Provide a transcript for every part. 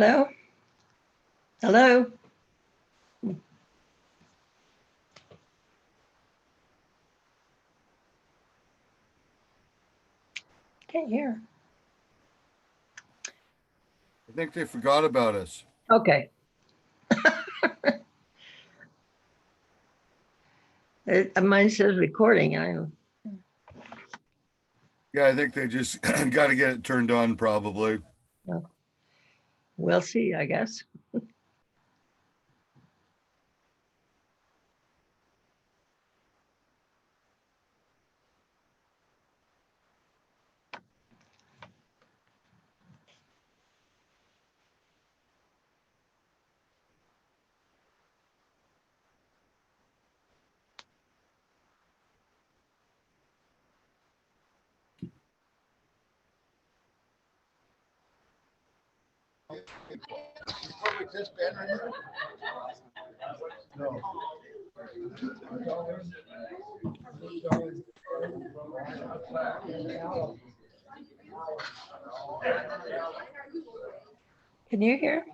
Hello? Hello? Can't hear. I think they forgot about us. Okay. Mine says recording. Yeah, I think they just got to get it turned on probably. We'll see, I guess. Can you hear?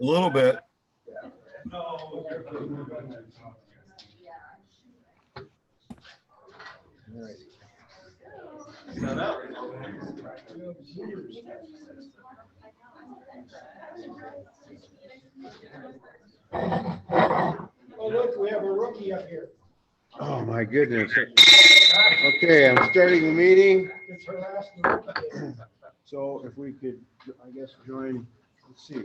A little bit. Oh, look, we have a rookie up here. Oh, my goodness. Okay, I'm starting the meeting. It's her last rookie. So if we could, I guess, join, let's see.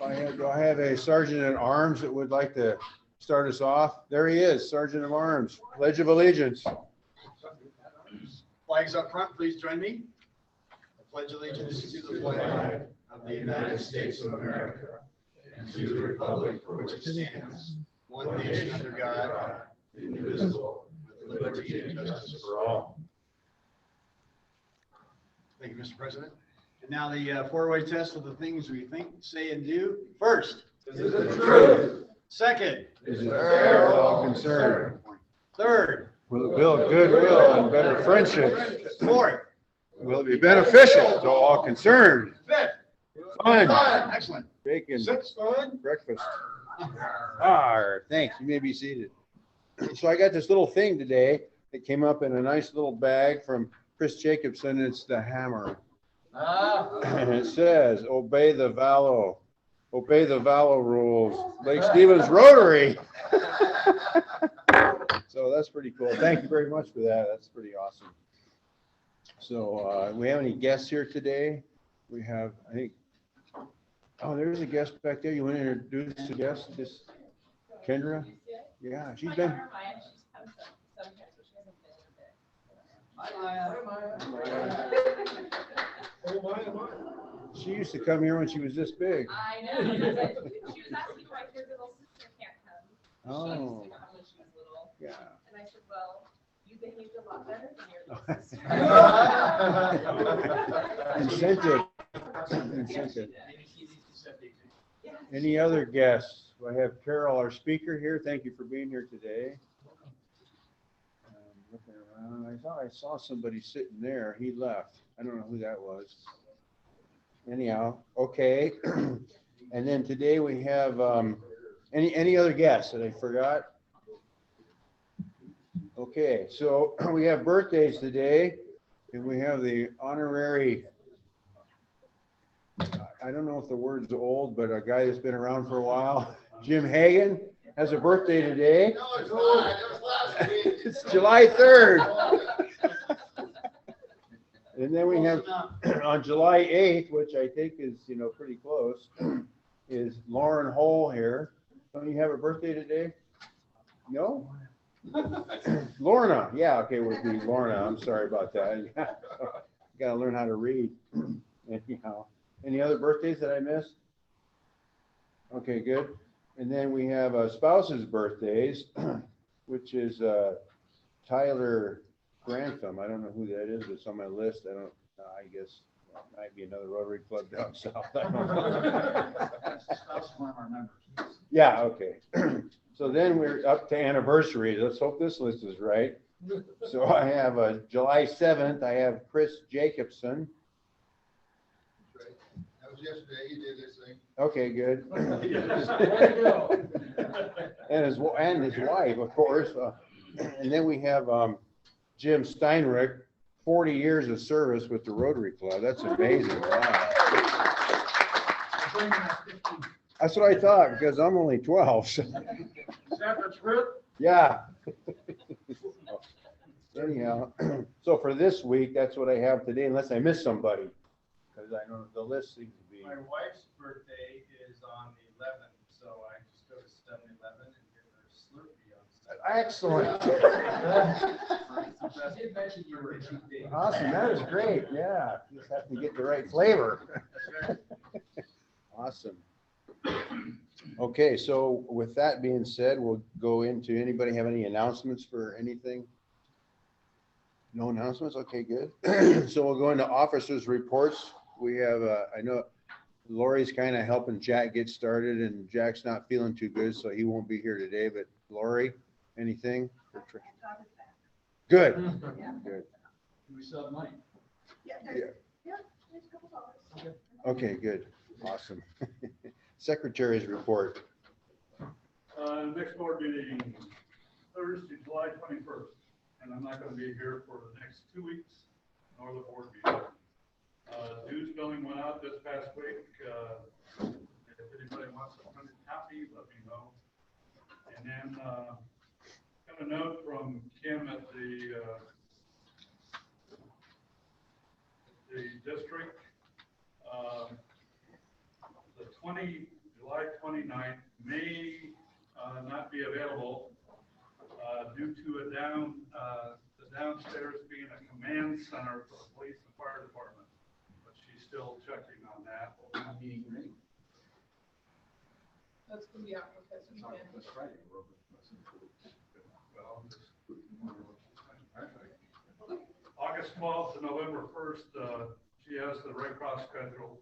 Do I have a sergeant at arms that would like to start us off? There he is, Sergeant of Arms. Pledge of Allegiance. Flags up front, please join me. I pledge allegiance to the flag of the United States of America and to the republic for which it stands, one nation under God, indivisible, with liberty and justice for all. Thank you, Mr. President. And now the four-way test of the things we think, say, and do. First, is it the truth? Second, Is it fair to all concerned? third, Will it build goodwill and better friendships? fourth, Will it be beneficial to all concerned? fifth. Fun, Excellent. bacon, Sixth, fun. breakfast. Thanks, you may be seated. So I got this little thing today that came up in a nice little bag from Chris Jacobson. It's the hammer. And it says, obey the VALO rules, Lake Stevens Rotary. So that's pretty cool. Thank you very much for that. That's pretty awesome. So we have any guests here today? We have, I think, oh, there's a guest back there. You want to introduce the guest? Just Kendra? Yeah, she's been. She used to come here when she was this big. I know. She was asking why your little sister can't come. She used to come when she was little. Yeah. And I said, well, you behaved a lot better than your little sister. Incentive. Any other guests? I have Carol, our speaker here. Thank you for being here today. Looking around, I thought I saw somebody sitting there. He left. I don't know who that was. Anyhow, okay. And then today we have any other guests that I forgot? Okay, so we have birthdays today, and we have the honorary, I don't know if the word's old, but a guy that's been around for a while, Jim Hagan, has a birthday today. No, it's not. It was last week. It's July 3rd. And then we have on July 8th, which I think is, pretty close, is Lauren Hole here. Don't you have a birthday today? No? Lorna. Yeah, okay, would be Lorna. I'm sorry about that. Got to learn how to read. Anyhow, any other birthdays that I missed? Okay, good. And then we have spouses' birthdays, which is Tyler Grantham. I don't know who that is, but it's on my list. I guess it might be another Rotary Club down south. I don't know. Yeah, okay. So then we're up to anniversaries. Let's hope this list is right. So I have July 7th, I have Chris Jacobson. That was yesterday, he did this thing. Okay, good. There you go. And his wife, of course. And then we have Jim Steinrich, 40 years of service with the Rotary Club. That's amazing. Wow. That's what I thought, because I'm only 12. So. Is that the truth? Yeah. Anyhow, so for this week, that's what I have today, unless I missed somebody. Because I know the list seems to be. My wife's birthday is on the 11th, so I just go to 7-Eleven and get her Slurpee on. Excellent. She did mention you were a cheap date. Awesome, that is great, yeah, just have to get the right flavor. Awesome. Okay, so with that being said, we'll go into, anybody have any announcements for anything? No announcements, okay, good. So we'll go into officers' reports. We have, I know Lori's kind of helping Jack get started, and Jack's not feeling too good, so he won't be here today, but Lori, anything? Good, good. We still have money. Okay, good, awesome. Secretary's report. Next board meeting, Thursday, July 21st, and I'm not going to be here for the next 2 weeks, nor the board meeting. Dues billing went out this past week. If anybody wants a printed copy, let me know. And then got a note from Kim at the district. The July 29th may not be available due to the downstairs being a command center for the police and fire department. But she's still checking on that. That's gonna be out because we can. That's Friday. Well, August 12th to November 1st, she has the Red Cross schedule.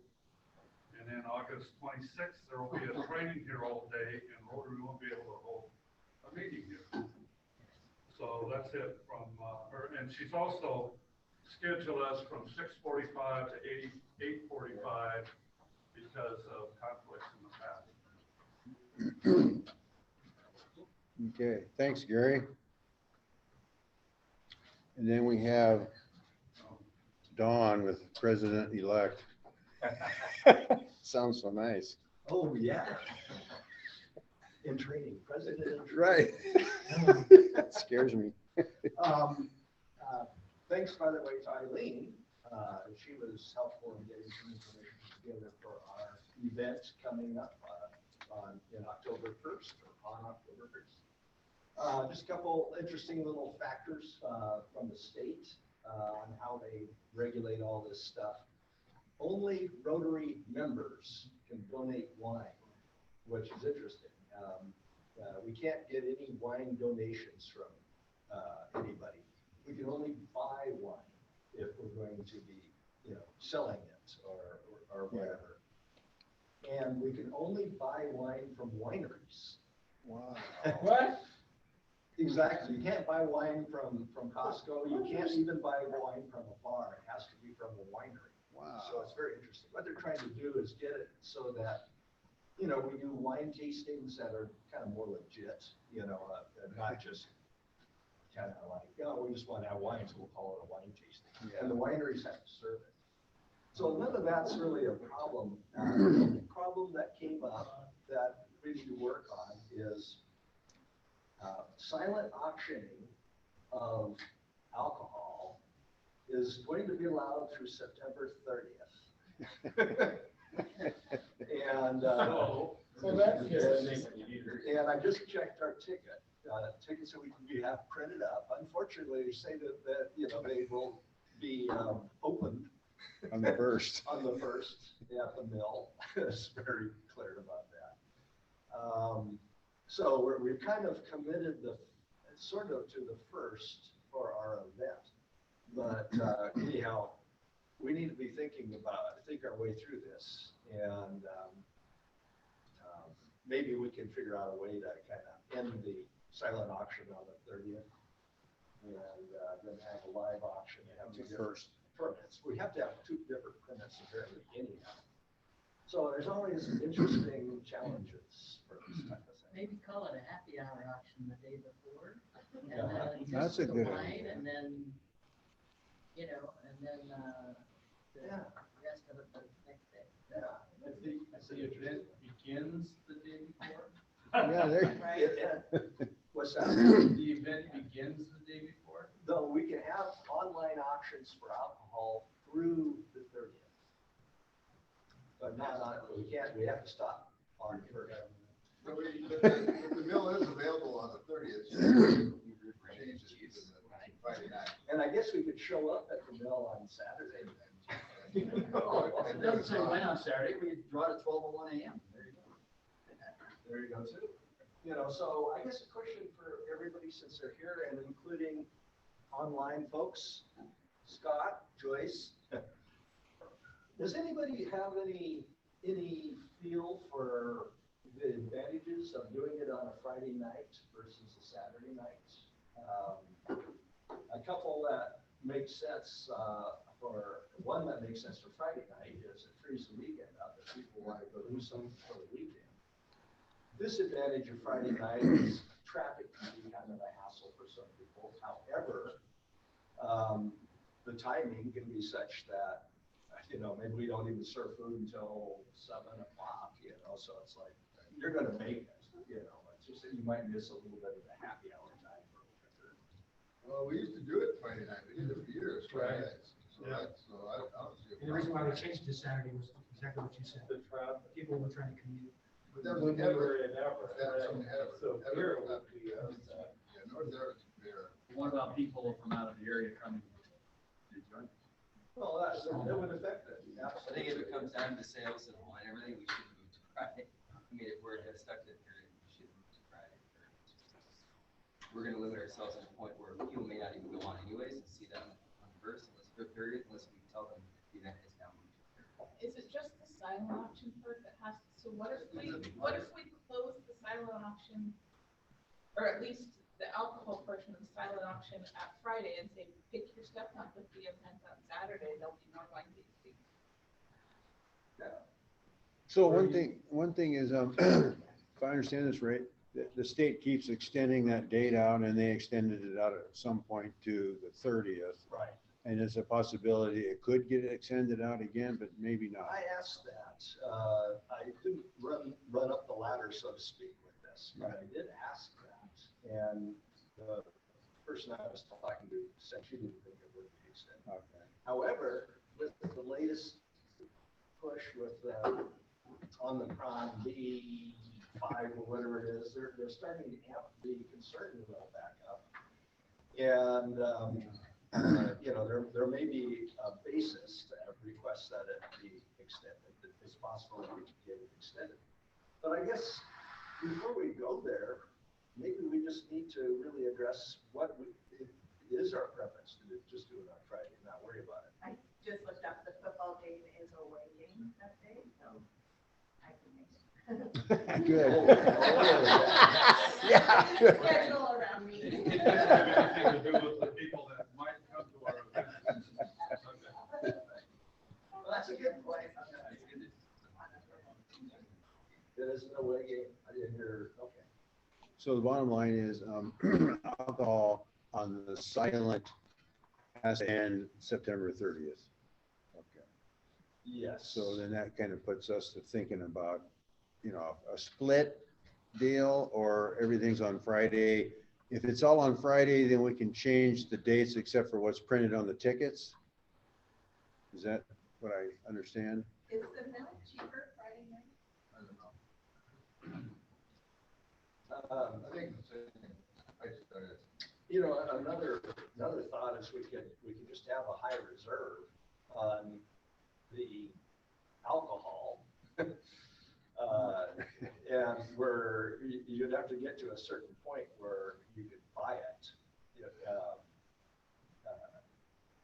And then August 26th, there will be a training here all day, and Rotary won't be able to hold a meeting here. So that's it from her. And she's also scheduled us from 6:45 to 8:45 because of conflicts in the past. Okay, thanks, Gary. And then we have Dawn with President-elect. Sounds so nice. Oh, yeah. In training, president in training. Right. That scares me. Thanks, by the way, to Eileen. She was helpful in getting some information together for our event coming up in October 1st or on October 1st. Just a couple interesting little factors from the state on how they regulate all this stuff. Only Rotary members can donate wine, which is interesting. We can't get any wine donations from anybody. We can only buy wine if we're going to be, selling it or whatever. And we can only buy wine from wineries. Wow. What? Exactly. You can't buy wine from Costco. You can't even buy wine from a bar. It has to be from a winery. Wow. So it's very interesting. What they're trying to do is get it so that, we do wine tastings that are kind of more legit, not just kind of like, we just want to have wine, so we'll call it a wine tasting. And the wineries have to serve it. So none of that's really a problem. The problem that came up that we need to work on is silent auctioning of alcohol is going to be allowed through September 30th. And So that's good. and I just checked our tickets that we have printed up. Unfortunately, they say that they will be opened On the first. on the 1st at the mill. It's very clear about that. So we've kind of committed sort of to the 1st for our event. But anyhow, we need to be think our way through this, and maybe we can figure out a way to kind of end the silent auction on the 30th. and then have a live auction. You have two different First. permits. We have to have two different permits at the very beginning. So there's always interesting challenges for this type of thing. Maybe call it a happy hour auction the day before. And Yeah. then That's just a the good wine, idea. and then, you know, and then, the Yeah. rest of it the next day. Yeah. If the event begins the day before, Yeah, there, What's that? the event begins the day before. Though we can have online auctions for alcohol through the 30th. But not on, we can't, we have to stop on the 1st. But the mill is available on the 30th. Change it to the Friday night. And I guess we could show up at the mill on Saturday. It Doesn't say when on Saturday, we draw it at 12:01 a.m. There you go. There you go too. You know, so I guess a question for everybody since they're here and including online folks, Scott, Joyce. Does anybody have any feel for the advantages of doing it on a Friday night versus a Saturday night? A couple that make sense, for one that makes sense for Friday night is it frees the weekend up if people want to go do something for the weekend. Disadvantage of Friday night is traffic can be kind of a hassle for some people. However, the timing can be such that, you know, maybe we don't even serve food until 7 o'clock, you know, so it's like, you're gonna make it, you know, it's just that you might miss a little bit of the happy hour time for a winter. Well, we used to do it Friday night. We did it for years, Friday nights. So Yeah. I don't see a And the reason why we problem. changed it to Saturday was exactly what you said. The traffic. People were trying to commute. But that was When we Everett. were in Everett, That was right? from Everett. So Everett, here it would be, Yeah, North Everett's there. What about people from out of the area coming to join? Well, that would affect it. I think if it comes down to sales and everything, we should move to Friday. I mean, if we're stuck to the period, we should move to Friday. We're gonna limit ourselves to the point where people may not even go on anyways and see that on the first, unless we tell them the event is now moved to the period. Is it just the silent auction part that has, so what if we close the silent auction? Or at least the alcohol portion of the silent auction at Friday and say, pick your stuff up with the event on Saturday, they'll be more likely to see. so one thing is, if I understand this right, the state keeps extending that date out and they extended it out at some point to the 30th. Right. And there's a possibility it could get extended out again, but maybe not. I asked that. I couldn't run up the ladder, so to speak, with this, but I did ask that. And the person I was talking to said she didn't think it would be extended. Okay. However, with the latest push with Omicron B5 or whatever it is, they're starting to be concerned about back up. And, you know, there may be a basis to request that it be extended. It's possible that we can get it extended. But I guess before we go there, maybe we just need to really address what it is our preference to just do it on Friday and not worry about it. I just looked up, the football game is a away game that day, so I can make it. Good. Yeah. Good. Schedule around me. It doesn't have anything to do with the people that might come to our event. Well, that's a good point. It is an away game. I didn't hear, okay. So the bottom line is, alcohol on the silent has to end September 30th. Okay. Yes. So then that kind of puts us to thinking about, you know, a split deal or everything's on Friday. If it's all on Friday, then we can change the dates except for what's printed on the tickets. Is that what I understand? Is the milk cheaper Friday night? I don't know. Um, I think the same thing. You know, another thought is we could just have a high reserve on the alcohol. And where you'd have to get to a certain point where you could buy it.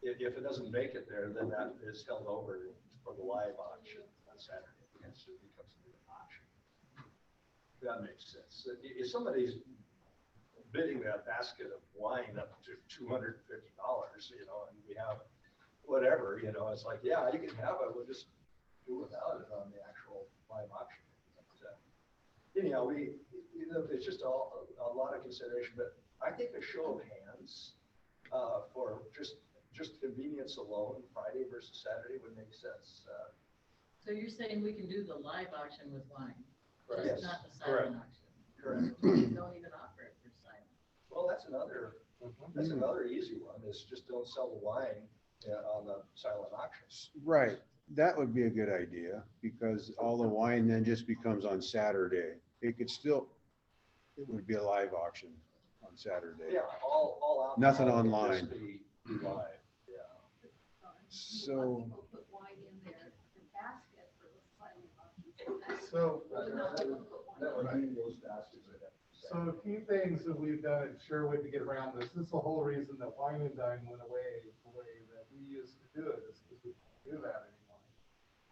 If it doesn't make it there, then that is held over for the live auction on Saturday. It becomes a new auction. That makes sense. If somebody's bidding that basket of wine up to $250, and we have whatever, it's like, yeah, you can have it, we'll just do without it on the actual live auction. But, anyhow, it's just a lot of consideration, but I think a show of hands for just convenience alone, Friday versus Saturday would make sense. So you're saying we can do the live auction with wine? Yes, Just not the correct. silent auction? Correct. We don't even offer it for silent. Well, that's another easy one, is just don't sell the wine on the silent auctions. Right, that would be a good idea, because all the wine then just becomes on Saturday. It would be a live auction on Saturday. Yeah, all out. Nothing online. Be live, yeah. So, People put wine in their basket for the silent auction. So, That would be those baskets. so a few things that we've done at Sherwood to get around this. This is the whole reason that Wine and Dine went away the way that we used to do it, is because we can't do that anymore.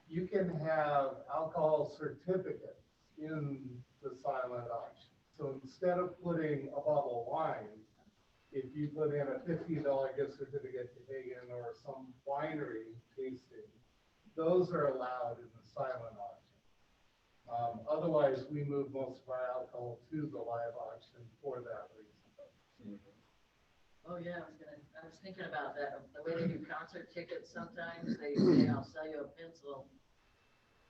You can have alcohol certificates in the silent auction. So instead of putting a bottle of wine, if you put in a $50 gift certificate to Hagen or some winery tasting, those are allowed in the silent auction. Otherwise, we move most of our alcohol to the live auction for that reason. Oh, yeah, I was thinking about that. The way they do concert tickets, sometimes they I'll sell you a pencil.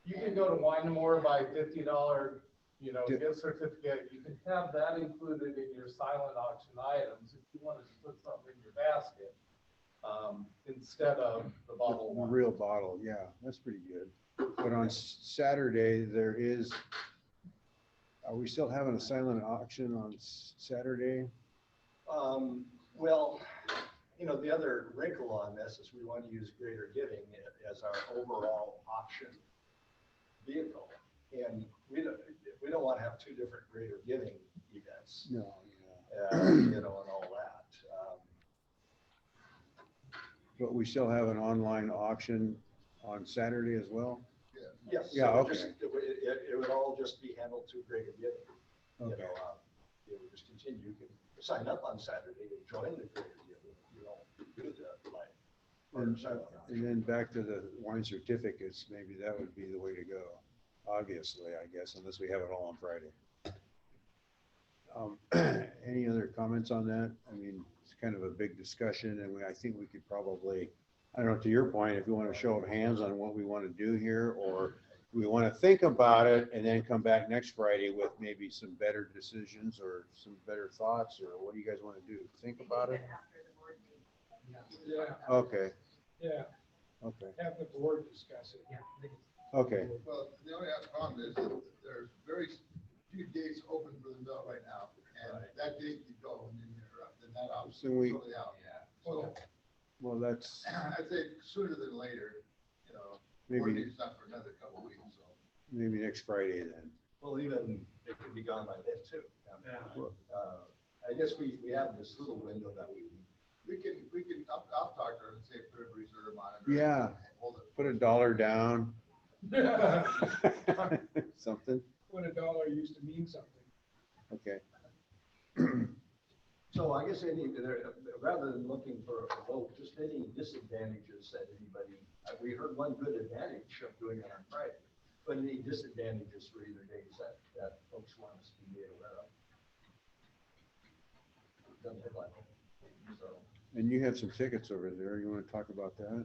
You can go to Wine and More, buy $50, gift certificate. You can have that included in your silent auction items if you wanted to put something in your basket, instead of the bottle of wine. real bottle, yeah, that's pretty good. But on Saturday, are we still having a silent auction on Saturday? Well, the other wrinkle on this is we want to use Greater Giving as our overall auction vehicle. And we don't want to have two different Greater Giving events. No, And all that. but we still have an online auction on Saturday as well? Yes. Yeah, so okay. It would all just be handled through Greater Giving. Okay. It would just continue. You can sign up on Saturday and join the Greater Giving. You don't do the live. And then back to the wine certificates, maybe that would be the way to go, obviously, I guess, unless we have it all on Friday. Any other comments on that? I mean, it's kind of a big discussion, and I think we could probably, I don't know, to your point, if you want to show of hands on what we want to do here, or we want to think about it and then come back next Friday with maybe some better decisions or some better thoughts, or what do you guys want to do? Think about it? After the board meeting. Yeah, Okay, yeah. okay, Have the board discuss it. Yeah. okay. Well, the only problem is that there's very few dates open for the mill right now, and that date you go, and then you're up, then that option So we- is totally out. So Well, that's I'd say sooner than later, board maybe, meeting's not for another couple of weeks, so. maybe next Friday then. Well, even it could be gone by then too. Yeah. I guess we have this little window that we. I'll talk to her and say put a reserve on it. Yeah. Hold it. Put $1 down, something, When $1 used to mean something. okay. So I guess rather than looking for a vote, just any disadvantages that anybody, we heard one good advantage of doing it on Friday, but any disadvantages for either days that folks want us to be made aware of. Doesn't look like it. So. And you have some tickets over there. You want to talk about that?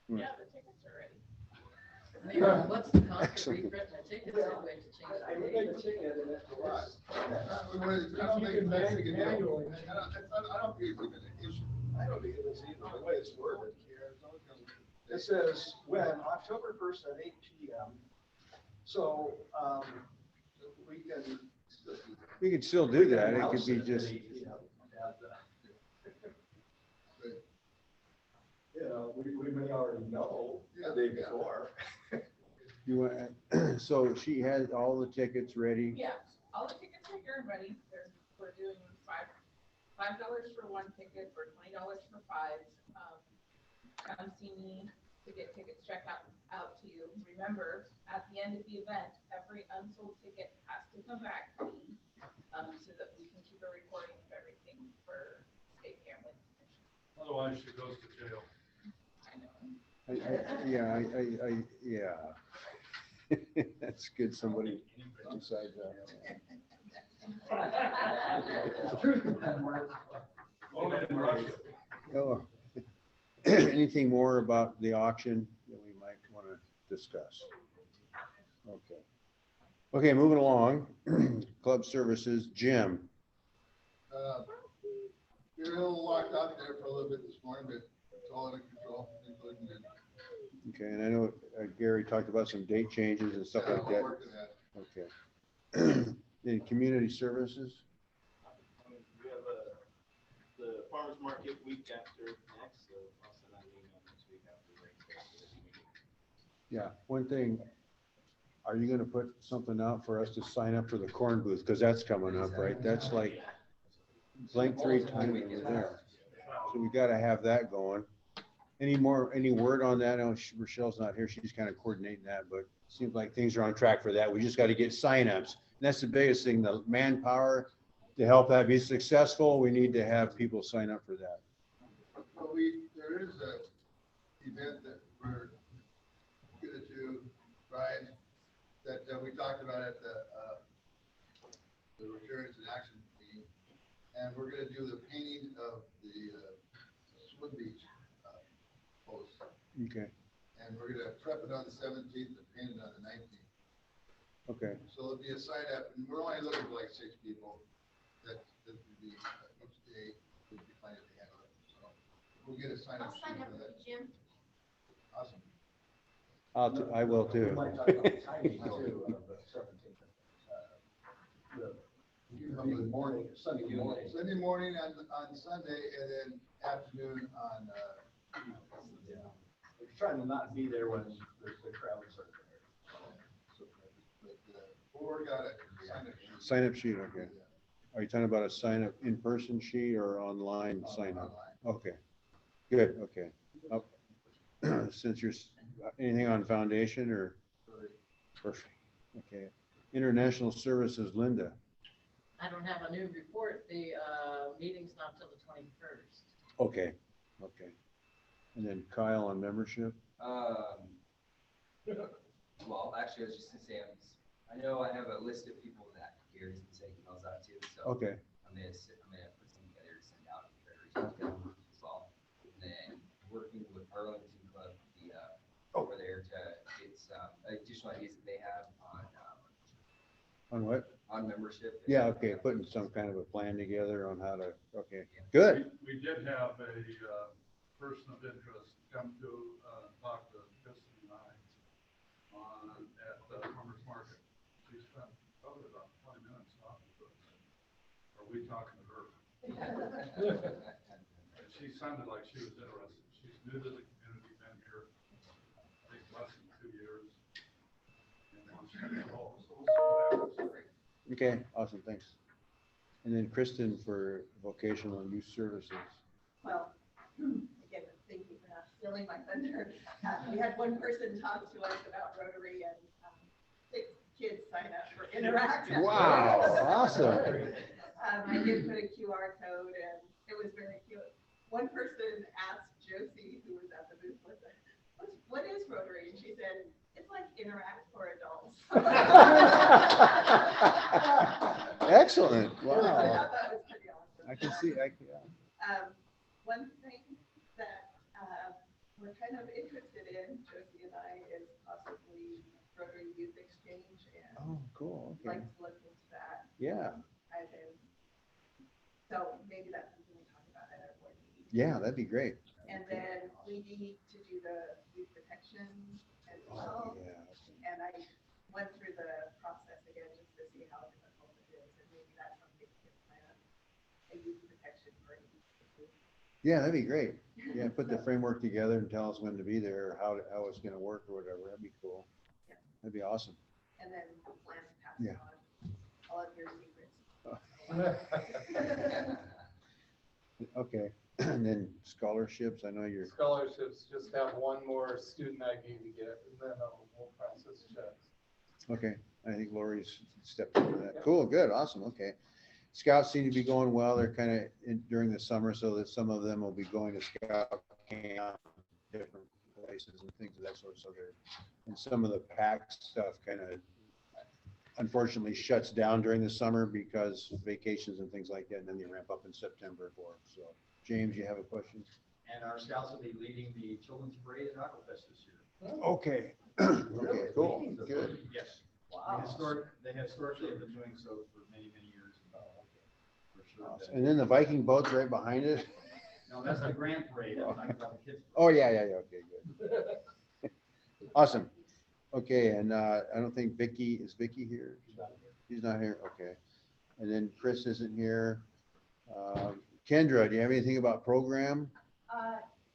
Yeah, the tickets are ready. Mayor, what's the cost of Excellent. reprinting the tickets? Are we going to change I the would date? like to take it in that July. I don't think it's a big deal. Manually. I don't think it's even an issue. I don't think it is either, the way it's worded. It says when, October 1st at 8 PM. So, We could still do that. It could be just, we may already know the day before. you want, so she has all the tickets ready? Yeah, all the tickets are here and ready. We're doing $5 for one ticket, or $20 for five. Come see me to get tickets checked out to you. Remember, at the end of the event, every unsold ticket has to come back to me, so that we can keep a recording otherwise she goes to jail. Yeah. That's good, somebody decides Only in Russia. that. Oh. Anything more about the auction that we might want to discuss? Okay. Okay, moving along. Club services, Jim. We were a little locked out there for a little bit this morning, but it's all under control, including the. Okay, and I know Gary talked about some date changes and stuff like We're that. working that. Okay. In community services, We have the farmer's market week after next, so I'll send out an email next week after the meeting. yeah, one thing, are you gonna put something out for us to sign up for the corn booth? Cause that's coming up, right? That's like blank 3 times over there. So we gotta have that going. Any word on that? I know Rochelle's not here. She's kind of coordinating that, but it seems like things are on track for that. We just got to get signups. And that's the biggest thing, the manpower to help that be successful. We need to have people sign up for that. Well, there is a event that we're gonna do, Brian, that we talked about at the Returns in Action meeting. And we're gonna do the painting of the swim beach post. Okay. And we're gonna prep it on the 17th and paint it on the 19th. Okay. So it'll be a sign up, and we're only looking for like 6 people. That would be each day would be plenty to handle it. So we'll get a sign up. I'll sign sheet up for with that. Jim. Awesome. I will too. We might talk about the timing too, of the 17th. The morning, Sunday morning. Sunday morning on Sunday, and then afternoon on. Yeah. We're trying to not be there when the crowds are there. But we'll work out a Sign up sheet, okay. Are you talking about a sign up in-person sheet or online sign up? Okay, good, okay. Since you're, anything on foundation or? Perfect, okay. International services, Linda. I don't have a new report. The meeting's not till the 21st. Okay, okay. And then Kyle on membership? Well, actually, I was just gonna say, I know I have a list of people that Gary's been sending emails out to, so. Okay. I'm gonna put some together to send out as well. And then working with Arlington Club, over there to get some additional ideas that they have On what? on membership. Yeah, okay, putting some kind of a plan together on how to, okay, good. We did have a person of interest come to talk to Kristen and I at the farmer's market. She spent probably about 20 minutes talking to us. Are we talking to her? And she sounded like she was interested. She's new to the community, been here, I think, less than 2 years. And wants to get involved. So we'll see what happens. Okay, awesome, thanks. And then Kristen for vocational and youth services. Well, again, thank you for not stealing my thunder. We had one person talk to us about Rotary and 6 kids sign up for Interact. Wow, awesome. I did put a QR code and it was very cute. One person asked Josie, who was at the booth with us, what is Rotary? And she said, it's like Interact for adults. Excellent, I wow. thought that was pretty awesome. I can see, One thing that we're kind of interested in, Josie and I, is possibly Rotary Youth Exchange, and Oh, cool, okay. like to look into that. Yeah, As in, so maybe that's something we talk about at our board meeting. yeah, that'd be great. And then we need to do the youth protection as well. Oh, yeah. And I went through the process again just to see how difficult it is, and maybe that's something we can plan a youth protection for. Yeah, that'd be great. Yeah, put the framework together and tell us when to be there, or how it's gonna work or whatever. That'd be cool. Yeah. That'd be awesome. And then plan to pass Yeah. on all of your secrets. Okay, and then scholarships, I know you're, Scholarships just have one more student ID to get, and then we'll process checks. okay, I think Lori's stepped into that. Cool, good, awesome, okay. Scouts seem to be going well. They're kind of during the summer, so that some of them will be going to scout camp, different places and things of that sort. So they're, and some of the pack stuff kind of unfortunately shuts down during the summer because vacations and things like that, and then they ramp up in September for it. So, James, you have a question? And our scouts will be leading the children's parade at Aquafest this year. Okay. Okay, cool, good. Yes. Wow. They historically have been doing so for many, many years. For sure. And then the Viking boat's right behind it. No, that's the grand parade. I'm talking about the kids. Oh, yeah, okay, good. Awesome. Okay, and I don't think is Vicky here? She's not here, okay. And then Chris isn't here. Kendra, do you have anything about program?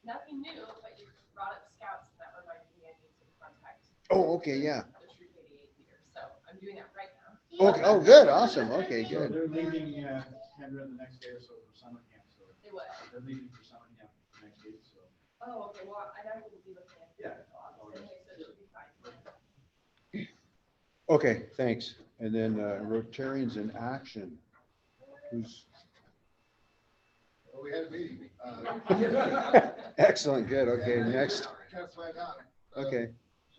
Nothing new, but you brought up scouts, and that reminded me I need some contact. Oh, okay, yeah. The Troop 88 leader, so I'm doing that right now. Okay, oh, good, awesome, okay, So good. they're leaving, Kendra, the next day or so for summer camp, so. They what? They're leaving for summer camp next week, so. Oh, okay, well, I definitely will be looking at. Yeah. Okay, so it should be fine. Okay, thanks. And then Rotarians in Action. Who's? Well, we had a meeting. Excellent, good, okay, next. Can't find out. Okay,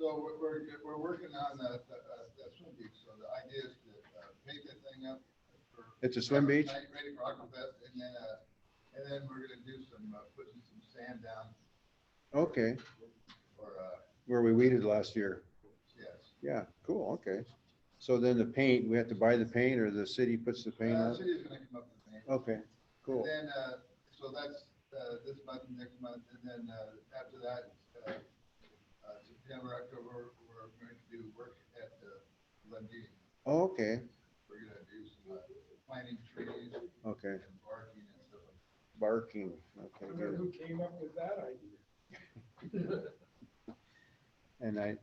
So we're working on that swim beach, so the idea is to paint that thing up. For it's a swim beach? Ready for Aquafest, and then we're gonna do putting some sand down Okay, for, where we weeded last year. yes. Yeah, cool, okay. So then the paint, we have to buy the paint or the city puts the paint The on? city's gonna come up with the paint. Okay, cool. And then, so that's, this month, next month, and then, after that, September, October, we're going to do work at, Lundin. Oh, okay, We're gonna do some, planting trees okay. and barking and stuff like that. Barking, okay, good. Who came up with that idea? And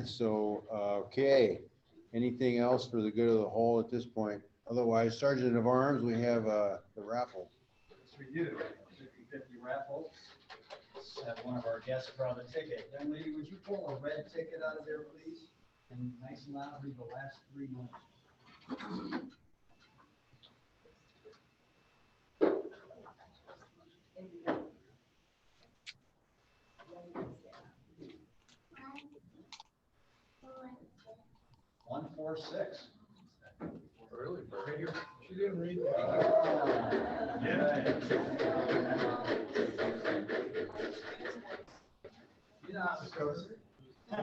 so, okay, anything else for the good of the whole at this point? Otherwise, Sergeant of Arms, we have the raffle. Yes, we do. 50/50 raffle. Let's have one of our guests draw the ticket. Young lady, would you pull a red ticket out of there, please? And nice and loud, read the last 3 numbers. One, 4, 6. Really? She didn't read that. You know how this goes. All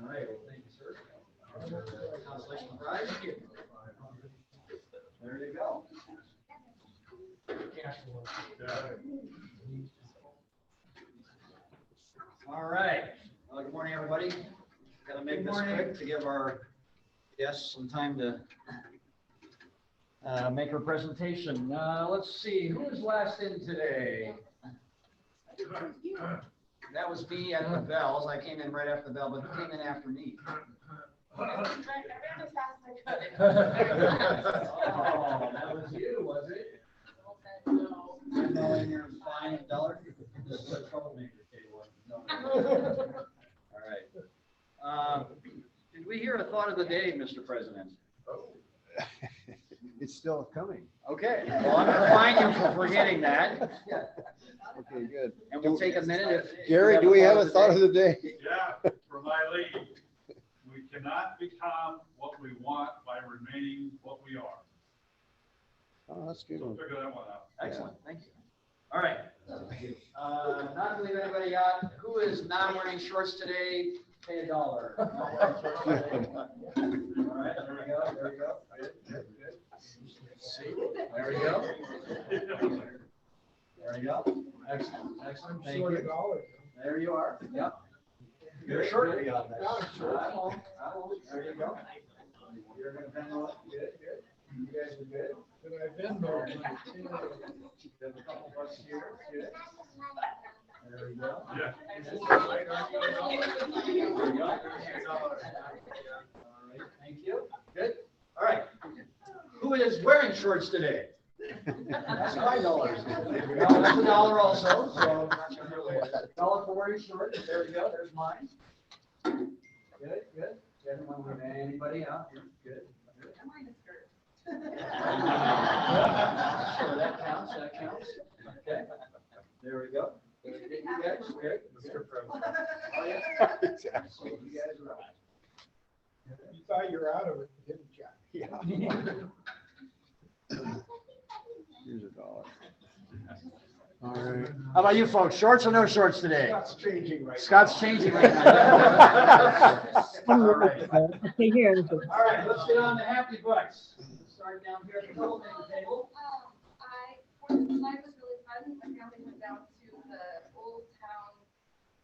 right, well, thank you, sir. Consolation prize. There you go. All right. Well, good morning, everybody. Got to make this quick to give our guests some time to make her presentation. Let's see, who was last in today? That was me at the bells. I came in right after the bell, but who came in after me? I ran as fast as I could. Oh, that was you, was it? No. I'm knowing you're fine, dollar. This is a troublemaker, K1. No. All right. Did we hear a thought of the day, Mr. President? It's still coming. Okay, well, I'm gonna fine you for forgetting that. Okay, good. And we'll take a minute if. Gary, do we have a thought of the day? Yeah, from Eileen, we cannot become what we want by remaining what we are. Oh, that's a good So one. figure that one out. Excellent, thank you. All right. Not to leave anybody out, who is not wearing shorts today? Pay $1. All right, there we go, there we go. Good, good, good. There we go. There we go. Excellent, excellent, thank you. There you are, yep. You're short to be on that. I won't. There you go. You're gonna bend over, good, good. You guys are good. Did I bend over? There's a couple of us here, good. There we go. Yeah. There we go. All right, thank you. Good. All right. Who is wearing shorts today? That's $5. Well, that's $1 also, so $1 for wearing shorts. There we go. There's mine. Good, good. Everyone with any Anybody out? You're good. I'm wearing a skirt. Sure, that counts, Okay, there we go. You guys, okay? Mr. President. Oh, yeah. Exactly. You guys are right. You thought you were out of it, didn't you? Yeah. Here's $1. All right. How about you folks? Shorts or no shorts today? Scott's changing right now. Scott's changing right now. All right. Okay, here. All right, let's get on to Happy Bucks. Let's start down here at the telephone table. Fourth of July was really fun. My family went down to the Old Town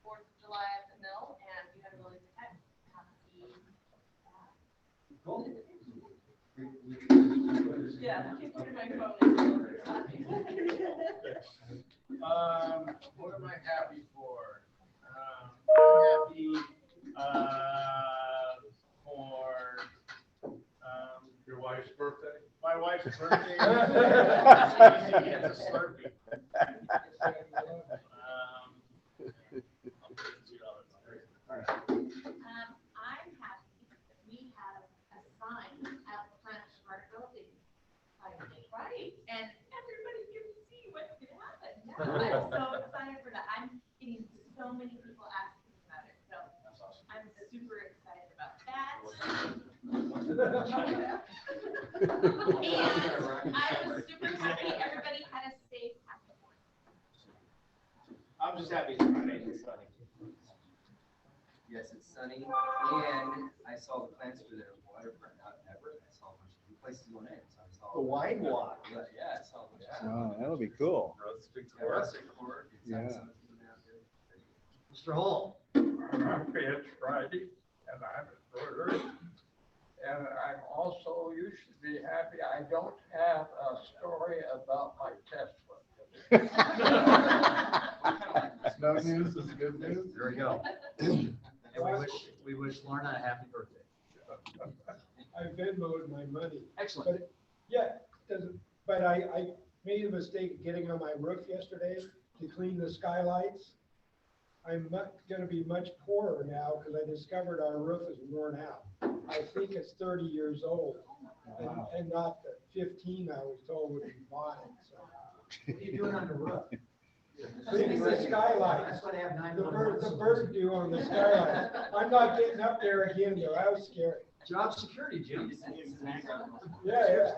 4th of July at the mill, and we had a really good time. Cool. Yeah, my phone What am I happy for? I'm happy, for, Your wife's birthday? my wife's birthday. It's a Slurpee. I'm happy that we have a sign out front of our building finally. Right, and everybody can see what's gonna happen. I'm so excited for that. I'm getting so many people asking about it, so I'm super excited about that. And I was super happy everybody had a safe happy Fourth. I'm just happy it's Friday and sunny. Yes, it's sunny, and I saw the plans for the waterfront out in Everett. I saw a bunch of new places going in, so I saw. The wine walk. Yeah, I saw a bunch of. Oh, that'll be cool. Rustic Court. Yeah. Mr. Hall. It's Friday, and I'm at Rotary. And I'm also, you should be happy, I don't have a story about my test book. It's no news, it's good news. There we go. And we wish Lorna a happy birthday. I Venmoed my money. Excellent. But, yeah, but I made a mistake of getting on my roof yesterday to clean the skylights. I'm gonna be much poorer now because I discovered our roof is worn out. I think it's 30 years old and not the 15 I was told would be fine, so. What are you doing on the roof? Cleaning the skylights. That's why they have The bird do on the skylight. I'm not getting up there again though. I was scared. Job security, Jim. Yeah.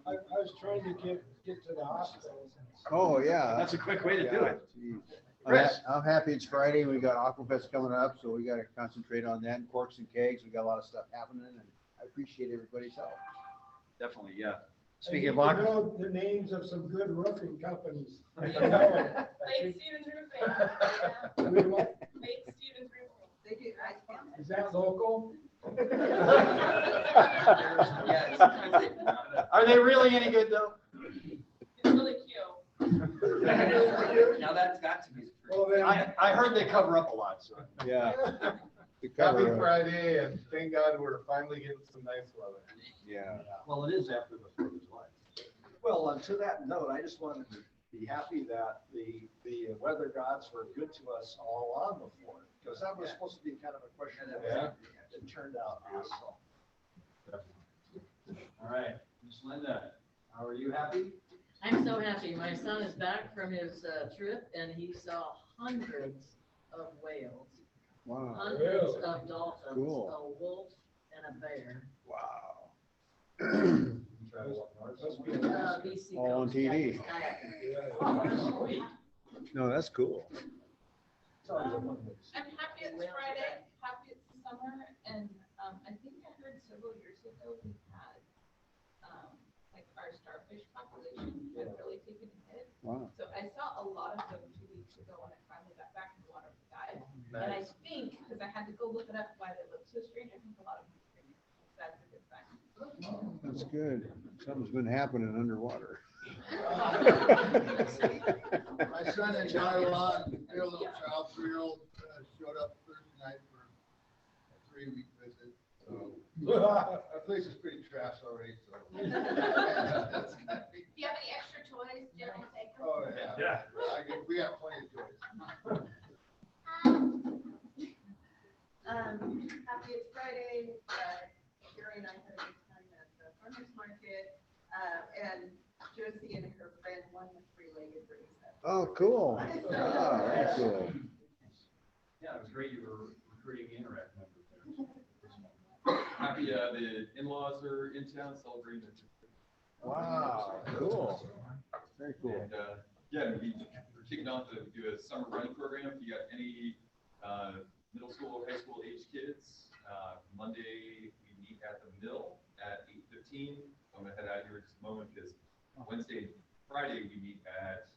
I was trying to get to the hospital. Oh, yeah. That's a quick way to do it. Geez. Chris? I'm happy it's Friday. We got Aquafest coming up, so we gotta concentrate on that, and Corks and Kegs. We got a lot of stuff happening, and I appreciate everybody's help. Definitely, yeah. I Speaking need of to Aqua. know the names of some good roofing companies. Lake Stevens Roofing. We want- Lake Stevens Roofing. They do, Is that local? Are they really any good though? It's really cute. Now that's got to be. Well, then, I heard they cover up a lot, so. Yeah. To Happy cover, Friday, and thank God we're finally getting some nice weather. yeah. Well, it is after the 4th of July. Well, to that note, I just wanted to be happy that the weather gods were good to us all on the 4th, because that was supposed to be kind of a question that it turned out awesome. All right, Miss Linda, how are you happy? I'm so happy. My son is back from his trip and he saw hundreds of whales, Wow. hundreds of dolphins, Cool. a wolf and a bear. Wow. BC All on Coast TV. kayaking. No, that's cool. I'm happy it's Friday, happy it's summer, and I think I heard several years ago we had, like our starfish population had really taken a hit. Wow. So I saw a lot of them 2 weeks ago when I finally got back in the water to dive. And I think, because I had to go look it up why they look so strange, I think a lot of them are strange. That's a good sign. That's good. Something's been happening underwater. My son and daughter-in-law, their little child, 3-year-old, showed up Thursday night for a 3-week visit. So our place is pretty trash already, so. Do you have any extra toys, Jim? I'll take them. Oh, yeah. We have plenty of toys. Happy it's Friday, Josie and her friend won the three-legged race. Oh, cool. Oh, very cool. Yeah, it was great you were recruiting Interact members there. Happy the in-laws are in town celebrating their. Wow, cool. Very cool. And yeah, we're kicking off to do a summer running program. If you got any middle school or high school age kids, Monday we meet at the mill at 8:15. I'm gonna head out here in just a moment because Wednesday, Friday we meet at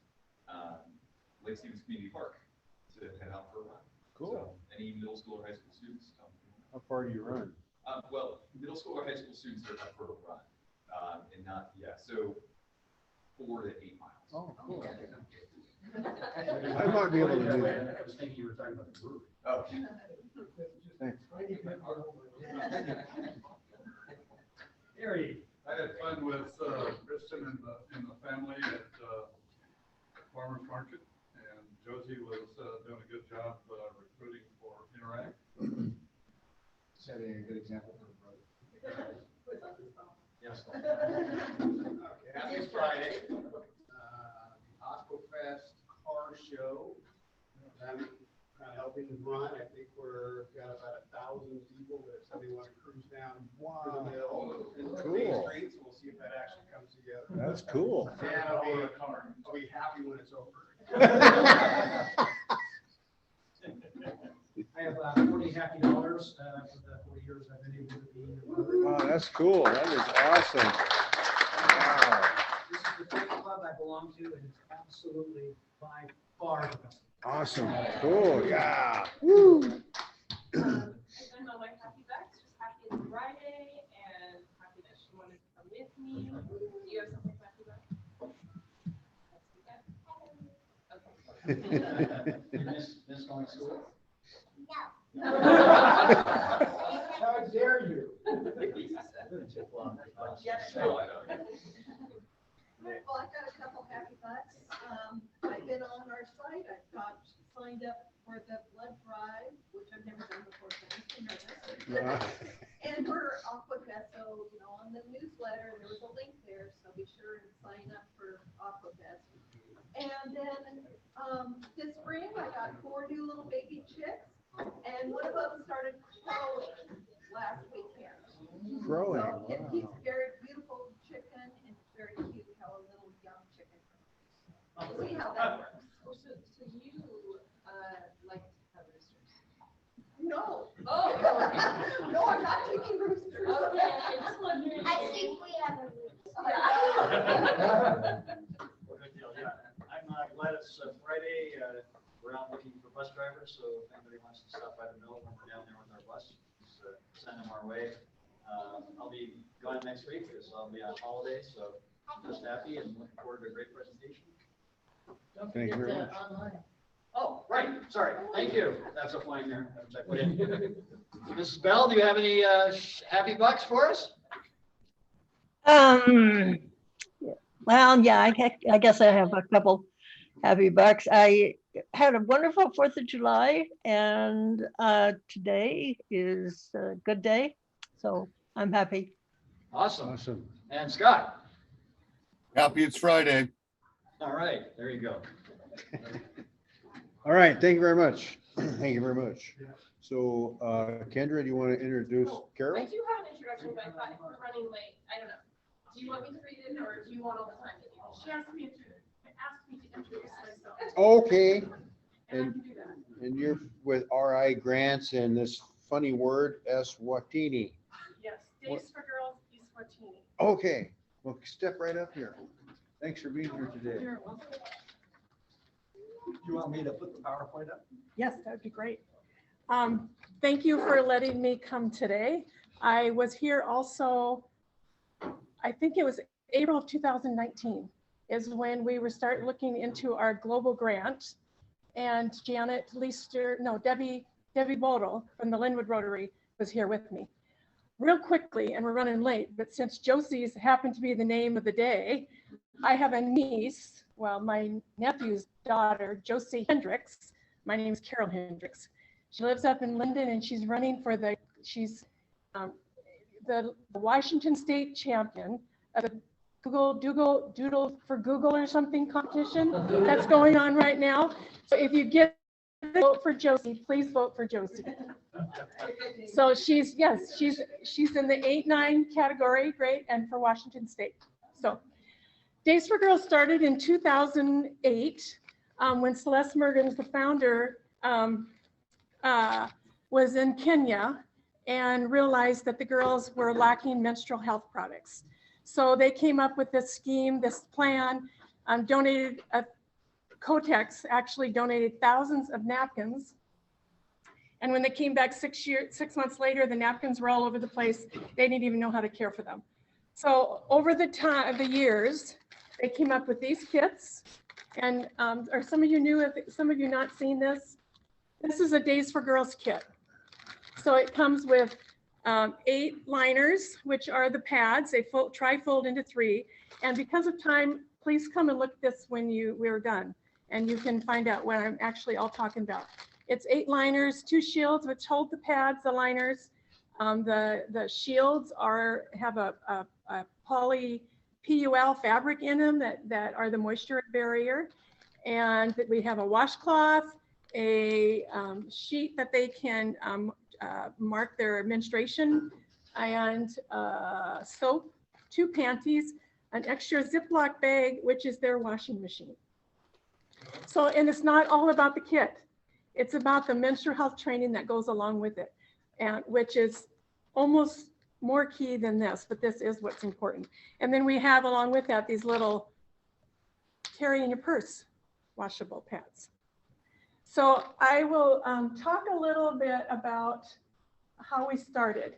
Lake Stevens Community Park to head out for a run. Cool. So any middle school or high school students come. How far do you run? Well, middle school or high school students are up for a run, and not, so 4 to 8 miles. Oh, cool. I might be able to do that. I was thinking you were talking about the brewery. Oh. Thanks. Harry. I had fun with Kristen and the family at Farmers Market, and Josie was doing a good job recruiting for Interact. Setting a good example for the brother. Yes. Happy Friday. Aquafest car show. I'm kind of helping run. I think we're got about 1,000 people that somebody want to cruise down to the mill and the main Cool. streets. We'll see if that actually comes together. That's cool. And I'll be happy when it's over. I have 40 happy dollars for the 40 years I've been able to be in the brother. Wow, that's cool. That is awesome. Wow. This is the first club I belong to, and it's absolutely by far the best. Awesome. Cool. Yeah. Woo. I sent my wife happy bucks, just happy it's Friday, and happy that she wanted to come with me. Do you have something for happy bucks? Miss going to school? How dare you? Well, I've got a couple happy bucks. I've been on our site. I've got signed up for the blood drive, which I've never done before, so I'm just nervous. And we're Aquafest, so, on the newsletter, there was a link there, so be sure and sign up for Aquafest. And then, this spring, I got 4 new little baby chicks, and one of them started crowing last weekend. Crowing, So, wow. he's a very beautiful chicken, and it's very cute how a little young chicken. We'll see how that works. So you like to have roosters? No. Oh. No, I'm not taking roosters. Okay, I just wondering. I think we have a rooster. Good deal, yeah. I'm glad it's Friday. We're out looking for bus drivers, so if anybody wants to stop by the mill when we're down there with our bus, just send them our way. I'll be gone next week because I'll be on holiday, so I'm just happy and looking forward to a great presentation. Don't Thank you forget very much. online. Oh, right, sorry, thank you. That's a fine there, which I put in. Mrs. Bell, do you have any happy bucks for us? Well, yeah, I guess I have a couple happy bucks. I had a wonderful 4th of July, and today is a good day, so I'm happy. Awesome. Awesome. And Scott? Happy it's Friday. All right, there you go. All right. Thank you very much. Thank you very much. So, Kendra, do you want to introduce I Carol? do have an introduction, but I thought if we're running late, I don't know. Do you want me to read it, or do you want all the time? She asked me to introduce myself. Okay. And I And, can do that. and you're with RI Grants and this funny word, Eswatini. Yes, Days for Girls, East Watini. Okay. Well, step right up here. Thanks for being here today. You're welcome. Do you want me to put the PowerPoint up? Yes, that would be great. Thank you for letting me come today. I was here also, I think it was April of 2019 is when we were start looking into our global grant, and Debbie Bodel from the Linwood Rotary was here with me. Real quickly, and we're running late, but since Josie's happened to be the name of the day, I have a niece, well, my nephew's daughter, Josie Hendricks. My name is Carol Hendricks. She lives up in Linden, and she's running for she's the Washington State champion of the Doodle for Google or something competition that's going on right now. So if you get a vote for Josie, please vote for Josie. So she's in the 8-9 category, great, and for Washington State. So Days for Girls started in 2008 when Celeste Mergens, the founder, was in Kenya and realized that the girls were lacking menstrual health products. So they came up with this scheme, this plan, Kotex actually donated thousands of napkins. And when they came back 6 months later, the napkins were all over the place. They didn't even know how to care for them. So over the years, they came up with these kits. And are some of you new, some of you not seen this? This is a Days for Girls kit. So it comes with 8 liners, which are the pads. They tri-fold into 3. And because of time, please come and look at this when we're done. And you can find out what I'm actually all talking about. It's 8 liners, 2 shields, which hold the pads, the liners. The shields have a poly PUL fabric in them that are the moisture barrier. And we have a washcloth, a sheet that they can mark their menstruation, and soap, 2 panties, an extra Ziploc bag, which is their washing machine. So, and it's not all about the kit. It's about the menstrual health training that goes along with it, and which is almost more key than this, but this is what's important. And then we have along with that these little carry in your purse washable pads. So I will talk a little bit about how we started.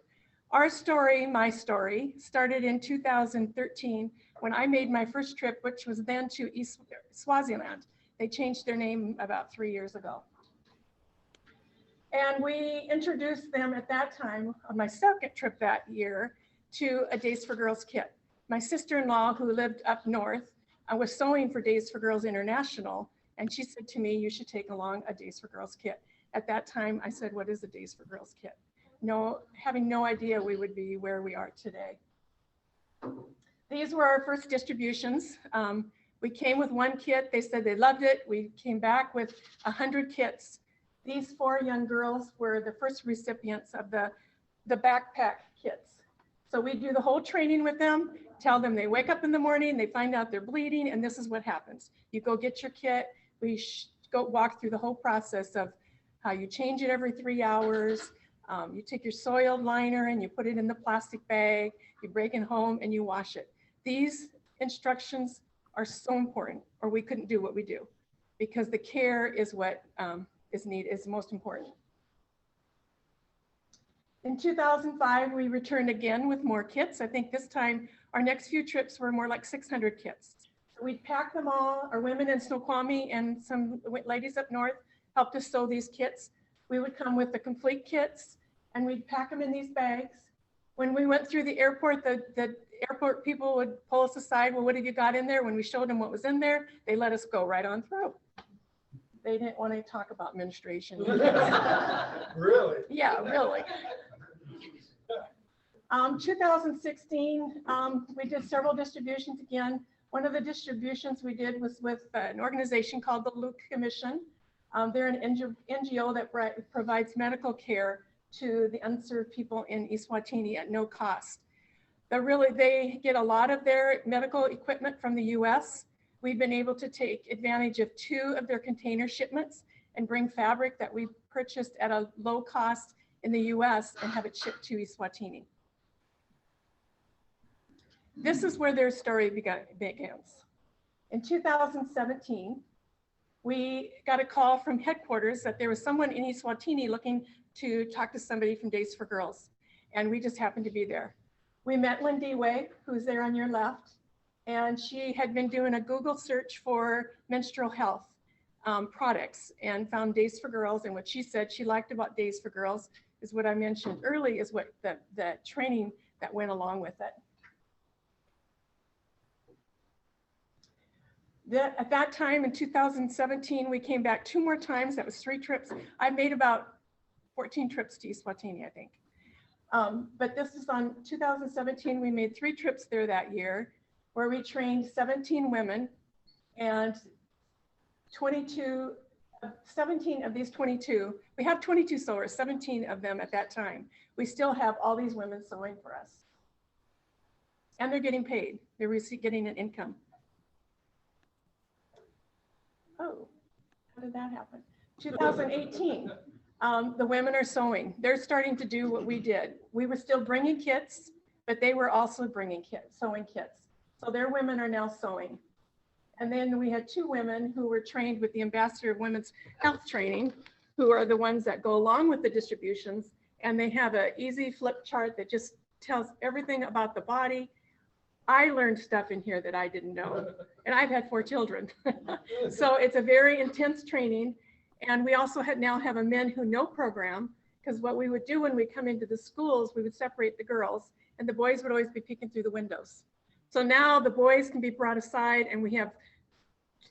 Our story, my story, started in 2013 when I made my first trip, which was then to East Swaziland. They changed their name about 3 years ago. And we introduced them at that time, on my second trip that year, to a Days for Girls kit. My sister-in-law, who lived up north, was sewing for Days for Girls International, and she said to me, you should take along a Days for Girls kit. At that time, I said, what is a Days for Girls kit? Having no idea we would be where we are today. These were our first distributions. We came with 1 kit. They said they loved it. We came back with 100 kits. These 4 young girls were the first recipients of the backpack kits. So we do the whole training with them, tell them they wake up in the morning, they find out they're bleeding, and this is what happens. You go get your kit. We go walk through the whole process of how you change it every 3 hours. You take your soiled liner and you put it in the plastic bag, you break it home and you wash it. These instructions are so important, or we couldn't do what we do, because the care is what is most important. In 2005, we returned again with more kits. I think this time our next few trips were more like 600 kits. We'd pack them all. Our women in Snoqualmie and some ladies up north helped us sew these kits. We would come with the complete kits and we'd pack them in these bags. When we went through the airport, the airport people would pull us aside. Well, what have you got in there? When we showed them what was in there, they let us go right on through. They didn't want to talk about menstruation. Really? Yeah, really. 2016, we did several distributions again. One of the distributions we did was with an organization called the Luke Commission. They're an NGO that provides medical care to the unserved people in Eswatini at no cost. They get a lot of their medical equipment from the US. We've been able to take advantage of 2 of their container shipments and bring fabric that we purchased at a low cost in the US and have it shipped to Eswatini. This is where their story begins. In 2017, we got a call from headquarters that there was someone in Eswatini looking to talk to somebody from Days for Girls, and we just happened to be there. We met Lindiwe, who's there on your left, and she had been doing a Google search for menstrual health products and found Days for Girls, and what she said she liked about Days for Girls is what I mentioned early, is what the training that went along with it. At that time in 2017, we came back 2 more times. That was 3 trips. I made about 14 trips to Eswatini, I think. But this is on 2017. We made 3 trips there that year. where we trained 17 women, and 17 of these 22, we have 22 sewers, 17 of them at that time. We still have all these women sewing for us. And they're getting paid. They're getting an income. Oh, how did that happen? 2018, the women are sewing. They're starting to do what we did. We were still bringing kits, but they were also bringing kits, sewing kits. So their women are now sewing. And then we had 2 women who were trained with the Ambassador of Women's Health Training, who are the ones that go along with the distributions. And they have an easy flip chart that just tells everything about the body. I learned stuff in here that I didn't know. And I've had 4 children. So it's a very intense training. And we also now have a Men Who Know program, because what we would do when we come into the schools, we would separate the girls, and the boys would always be peeking through the windows. So now the boys can be brought aside, and we have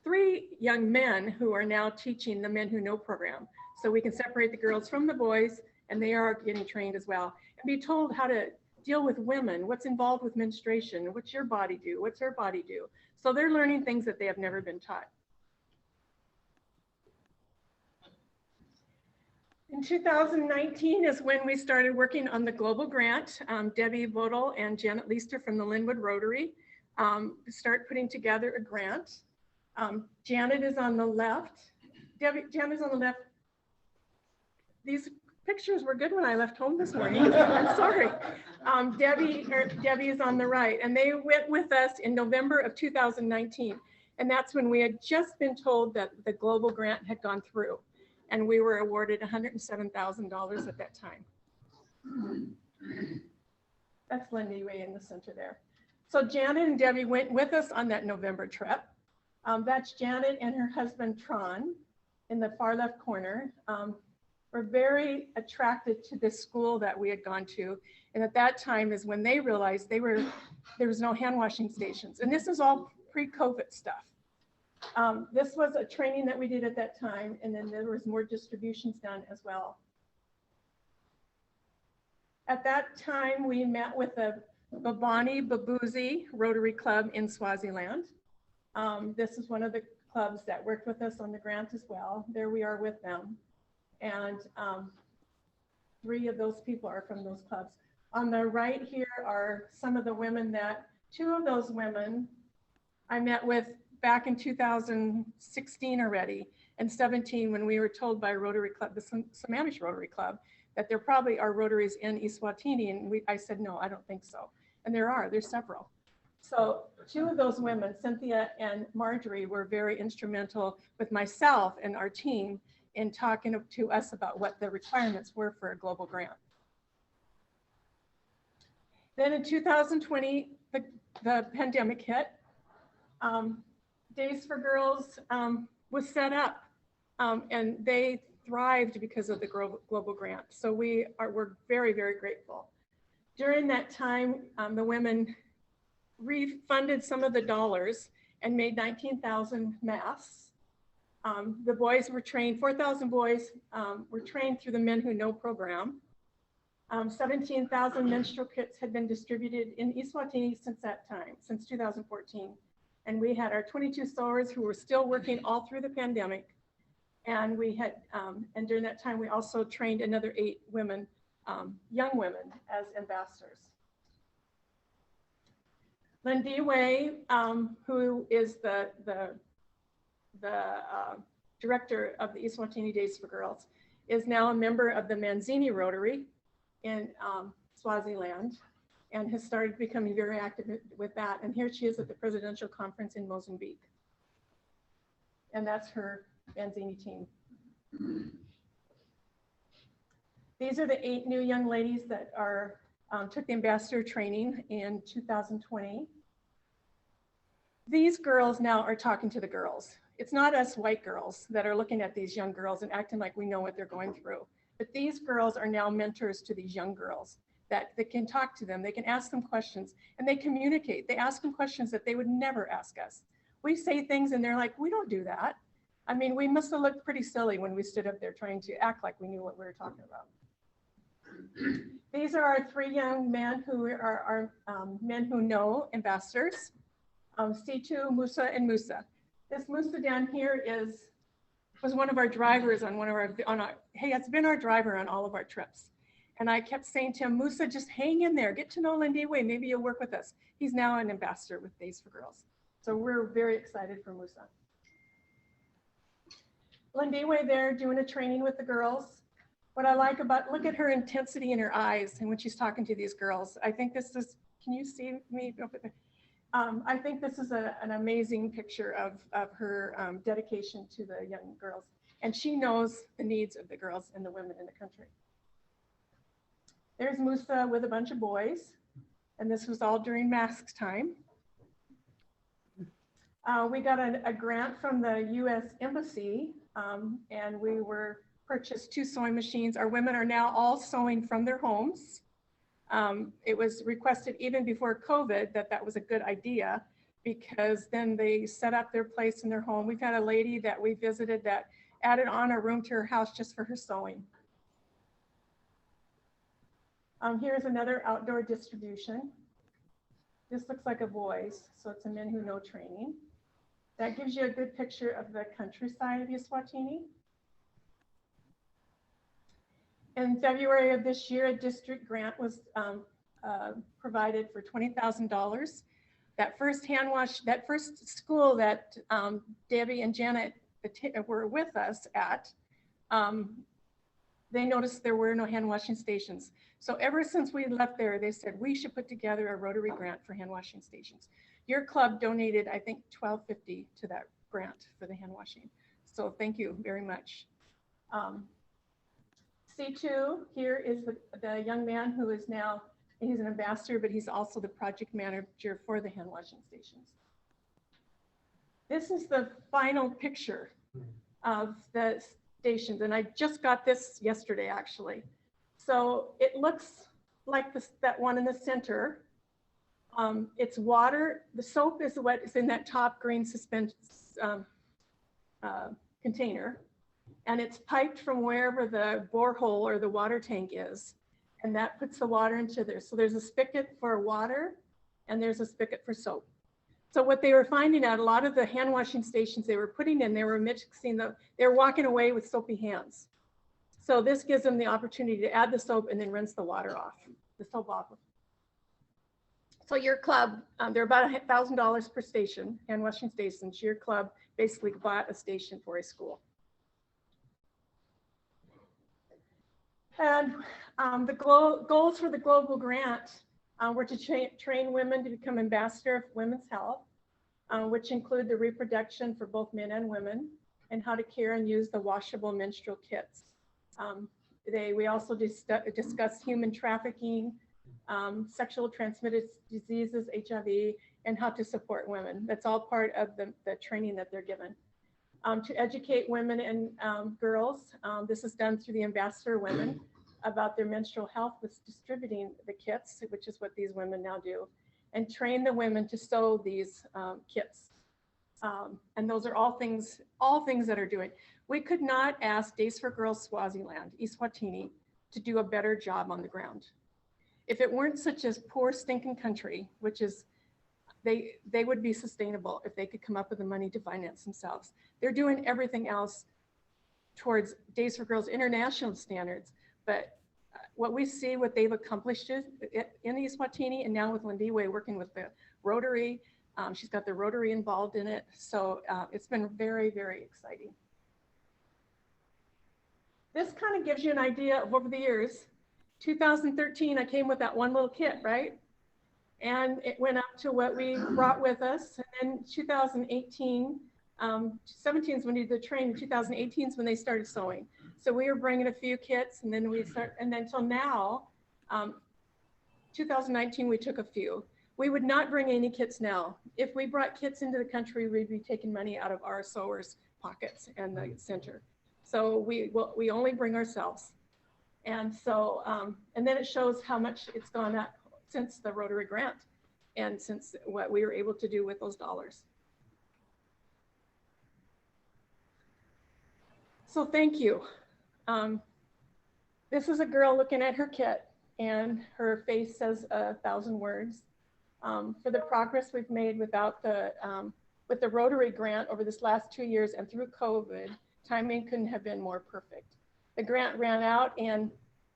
3 young men who are now teaching the Men Who Know program. So we can separate the girls from the boys, and they are getting trained as well, and be told how to deal with women, what's involved with menstruation, what's your body do, what's her body do. So they're learning things that they have never been taught. In 2019 is when we started working on the global grant. Debbie Vodel and Janet Leister from the Linwood Rotary start putting together a grant. Janet is on the left. Janet's on the left. These pictures were good when I left home this morning. I'm sorry. Debbie is on the right, and they went with us in November of 2019. And that's when we had just been told that the global grant had gone through, and we were awarded $107,000 at that time. That's Lindy way in the center there. So Janet and Debbie went with us on that November trip. That's Janet and her husband, Tron, in the far left corner. Were very attracted to this school that we had gone to. And at that time is when they realized there was no hand washing stations. And this is all pre-COVID stuff. This was a training that we did at that time. And then there was more distributions done as well. At that time, we met with the Babani Babuzi Rotary Club in Swaziland. This is one of the clubs that worked with us on the grant as well. There we are with them. And 3 of those people are from those clubs. On the right here are some of the women that, 2 of those women I met with back in 2016 already, and 17 when we were told by Rotary Club, the Sammamish Rotary Club, that there probably are Rotaries in Eswatini, and I said, no, I don't think so. And there's several. So 2 of those women, Cynthia and Marjorie, were very instrumental with myself and our team in talking to us about what the requirements were for a global grant. Then in 2020, the pandemic hit. Days for Girls was set up, and they thrived because of the global grant. So we're very, very grateful. During that time, the women refunded some of the dollars and made 19,000 masks. The boys were trained, 4,000 boys were trained through the Men Who Know program. 17,000 menstrual kits had been distributed in Eswatini since that time, since 2014. And we had our 22 sewers who were still working all through the pandemic. And we had, and during that time, we also trained another 8 women, young women, as ambassadors. Lindy Way, who is the director of the Eswatini Days for Girls, is now a member of the Manzini Rotary in Swaziland, and has started becoming very active with that. And here she is at the presidential conference in Mozambique. And that's her Manzini team. These are the 8 new young ladies that are took the ambassador training in 2020. These girls now are talking to the girls. It's not us white girls that are looking at these young girls and acting like we know what they're going through. But these girls are now mentors to these young girls that they can talk to them. They can ask them questions, and they communicate. They ask them questions that they would never ask us. We say things and they're like, we don't do that. I mean, we must have looked pretty silly when we stood up there trying to act like we knew what we were talking about. These are our 3 young men who are our Men Who Know ambassadors. C2, Musa, and Musa. This Musa down here was one of our drivers on hey, it's been our driver on all of our trips. And I kept saying to him, Musa, just hang in there, get to know Lindiwe, maybe you'll work with us. He's now an ambassador with Days for Girls. So we're very excited for Musa. Lindiwe there doing a training with the girls. What I like about, look at her intensity in her eyes and when she's talking to these girls. I think this is, can you see me? I think this is an amazing picture of her dedication to the young girls. And she knows the needs of the girls and the women in the country. There's Musa with a bunch of boys. And this was all during mask time. We got a grant from the US Embassy and we purchased 2 sewing machines. Our women are now all sewing from their homes. It was requested even before COVID that was a good idea because then they set up their place in their home. We've had a lady that we visited that added on a room to her house just for her sewing. Here's another outdoor distribution. This looks like a boys, so it's a men who know training. That gives you a good picture of the countryside of Eswatini. In February of this year, a district grant was provided for $20,000. That first school that Debbie and Janet were with us at, they noticed there were no hand washing stations. So ever since we left there, they said we should put together a Rotary grant for hand washing stations. Your club donated, I think, $12.50 to that grant for the hand washing. So thank you very much. C2 here is the young man who is now, he's an ambassador, but he's also the project manager for the hand washing stations. This is the final picture of the stations, and I just got this yesterday, actually. So it looks like that one in the center. It's water. The soap is what is in that top green suspended container. And it's piped from wherever the borehole or the water tank is. And that puts the water into there. So there's a spigot for water and there's a spigot for soap. So what they were finding out, a lot of the hand washing stations they were putting in, they were mixing they were walking away with soapy hands. So this gives them the opportunity to add the soap and then rinse the water off, the soap off. So your club, they're about $1,000 per station, hand washing stations. Your club basically bought a station for a school. And the goals for the global grant were to train women to become ambassador of women's health, which include the reproduction for both men and women, and how to care and use the washable menstrual kits. We also discussed human trafficking, sexual transmitted diseases, HIV, and how to support women. That's all part of the training that they're given. To educate women and girls, this is done through the ambassador women about their menstrual health with distributing the kits, which is what these women now do, and train the women to sew these kits. And those are all things that are doing. We could not ask Days for Girls Swaziland, Eswatini, to do a better job on the ground. If it weren't such a poor stinking country, which is, they would be sustainable if they could come up with the money to finance themselves. They're doing everything else towards Days for Girls international standards, but what we see, what they've accomplished in Eswatini, and now with Lindiwe working with the Rotary, she's got the Rotary involved in it. So it's been very, very exciting. This kind of gives you an idea of over the years. 2013, I came with that one little kit, right? And it went up to what we brought with us. And then 2018, 17 is when we did the training. 2018 is when they started sewing. So we were bringing a few kits, and then and then until now, 2019, we took a few. We would not bring any kits now. If we brought kits into the country, we'd be taking money out of our sewers' pockets and the center. So we only bring ourselves. And so, and then it shows how much it's gone up since the Rotary grant and since what we were able to do with those dollars. So thank you. This is a girl looking at her kit and her face says 1,000 words. for the progress we've made without the, with the Rotary grant over this last 2 years and through COVID, timing couldn't have been more perfect. The grant ran out in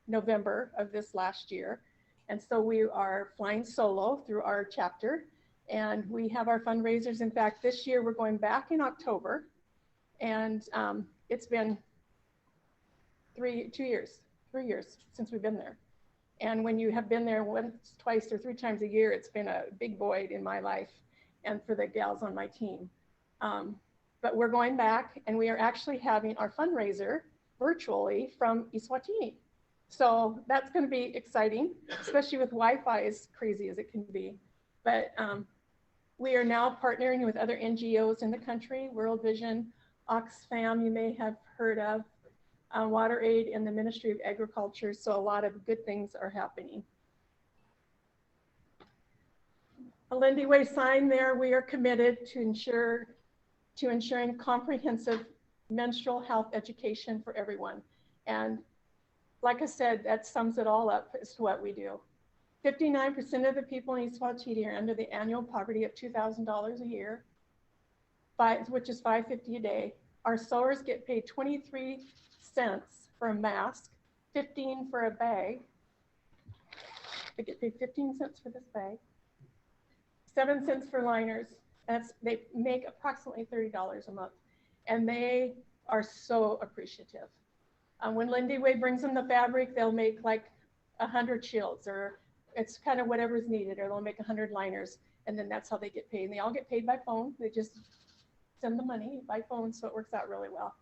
November of this last year. And so we are flying solo through our chapter, and we have our fundraisers. In fact, this year we're going back in October, and it's been 3 years since we've been there. And when you have been there once, twice, or 3 times a year, it's been a big void in my life and for the gals on my team. But we're going back, and we are actually having our fundraiser virtually from Eswatini. So that's going to be exciting, especially with Wi-Fi as crazy as it can be. But we are now partnering with other NGOs in the country, World Vision, Oxfam, you may have heard of, WaterAid, and the Ministry of Agriculture. So a lot of good things are happening. A Lindy Way sign there, we are committed to ensuring comprehensive menstrual health education for everyone. And like I said, that sums it all up as to what we do. 59% of the people in Eswatini are under the annual poverty of $2,000 a year, which is $5.50 a day. Our sewers get paid 23 cents for a mask, 15 for a bag. They get paid 15 cents for this bag, 7 cents for liners. They make approximately $30 a month, and they are so appreciative. When Lindy Way brings them the fabric, they'll make like 100 shields, or it's kind of whatever's needed, or they'll make 100 liners, and then that's how they get paid. And they all get paid by phone. They just send the money by phone, so it works out really well.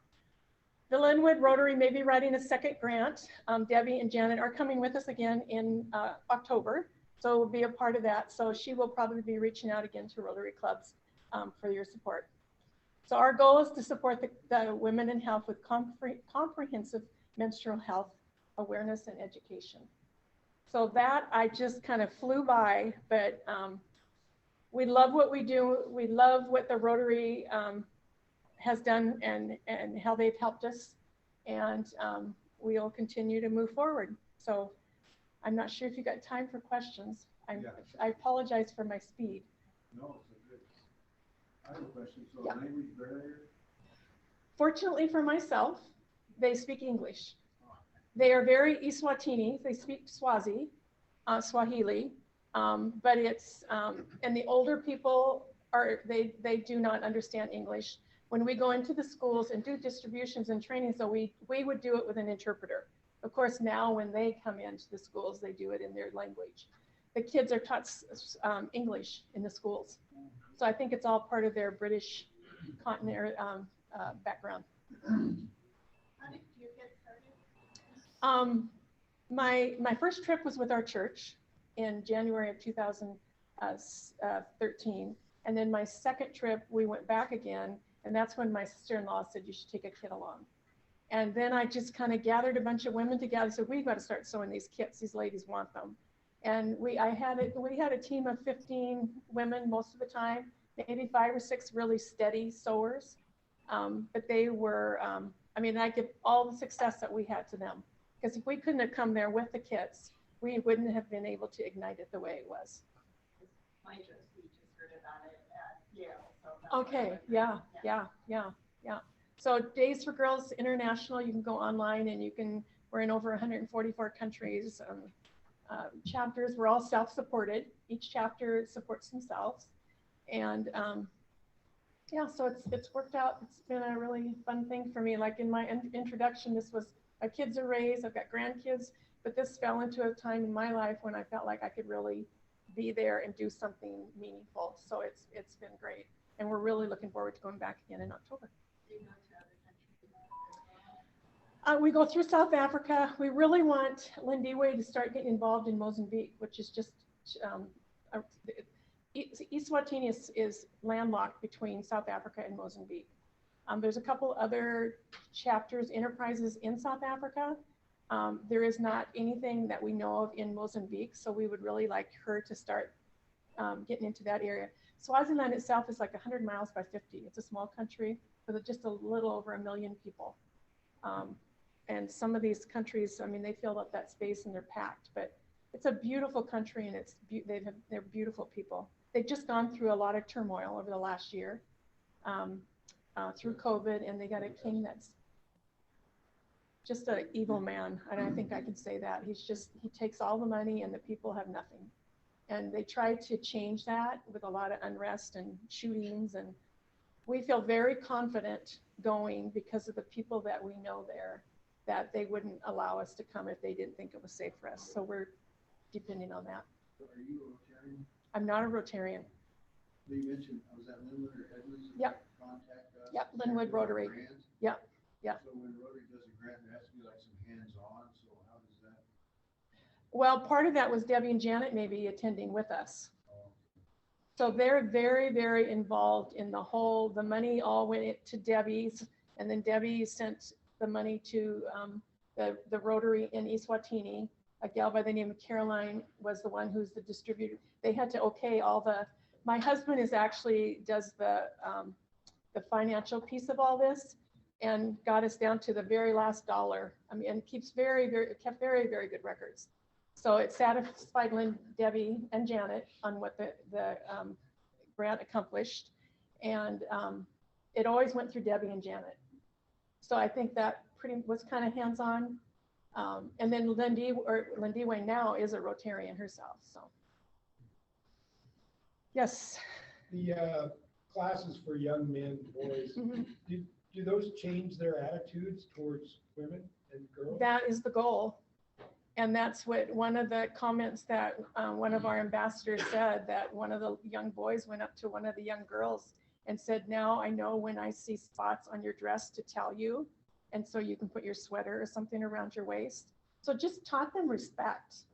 The Linwood Rotary may be writing a second grant. Debbie and Janet are coming with us again in October, so we'll be a part of that. So she will probably be reaching out again to Rotary clubs for your support. So our goal is to support the women in health with comprehensive menstrual health awareness and education. So that I just kind of flew by, but we love what we do. We love what the Rotary has done and how they've helped us. And we'll continue to move forward. So I'm not sure if you got time for questions. I apologize for my speed. No, it's good. I have a question. So Yeah. language barrier? Fortunately for myself, they speak English. They are very Eswatini. They speak Swahili, but it's, and the older people they do not understand English. When we go into the schools and do distributions and training, so we would do it with an interpreter. Of course, now when they come into the schools, they do it in their language. The kids are taught English in the schools. So I think it's all part of their British continent background. How did you get started? My first trip was with our church in January of 2013. And then my second trip, we went back again. And that's when my sister-in-law said, you should take a kit along. And then I just kind of gathered a bunch of women together. So we've got to start sewing these kits. These ladies want them. And we had a team of 15 women most of the time, maybe 5 or 6 really steady sewers. But they were, I mean, I give all the success that we had to them. Because if we couldn't have come there with the kits, we wouldn't have been able to ignite it the way it was. We just heard about it at Yale. So Okay, yeah. So Days for Girls International, you can go online and we're in over 144 countries. Chapters, we're all self-supported. Each chapter supports themselves. And yeah, so it's worked out. It's been a really fun thing for me. Like in my introduction, this was, my kids are raised, I've got grandkids, but this fell into a time in my life when I felt like I could really be there and do something meaningful. So it's been great. And we're really looking forward to going back again in October. We go through South Africa. We really want Lindy Way to start getting involved in Mozambique, which is just, Eswatini is landlocked between South Africa and Mozambique. There's a couple other chapters, enterprises in South Africa. There is not anything that we know of in Mozambique, so we would really like her to start getting into that area. Swaziland itself is like 100 miles by 50. It's a small country with just a little over 1 million people. And some of these countries, I mean, they fill up that space and they're packed, but it's a beautiful country, and they're beautiful people. They've just gone through a lot of turmoil over the last year through COVID, and they got a king that's just an evil man. And I think I can say that. He takes all the money and the people have nothing. And they tried to change that with a lot of unrest and shootings. And we feel very confident going because of the people that we know there, that they wouldn't allow us to come if they didn't think it was safe for us. So we're depending on that. So are you a Rotarian? I'm not a Rotarian. You mentioned, was that Linwood or Edmonds? Yep. Contact us? Yep, Linwood Rotary. Grants? Yep, yep. So when Rotary does a grant, there has to be like some hands-on, so how does that? Well, part of that was Debbie and Janet maybe attending with us. So they're very, very involved in the money all went to Debbie's, and then Debbie sent the money to the Rotary in Eswatini. A gal by the name of Caroline was the one who's the distributor. They had to okay my husband does the financial piece of all this and got us down to the very last dollar. I mean, and kept very, very good records. So it satisfied Debbie and Janet on what the grant accomplished. And it always went through Debbie and Janet. So I think that was kind of hands-on. And then Lindy Way now is a Rotarian herself, so. Yes. The classes for young men, boys, do those change their attitudes towards women and girls? That is the goal. And that's what one of the comments that one of our ambassadors said, that one of the young boys went up to one of the young girls and said, now I know when I see spots on your dress to tell you, and so you can put your sweater or something around your waist. So just taught them respect.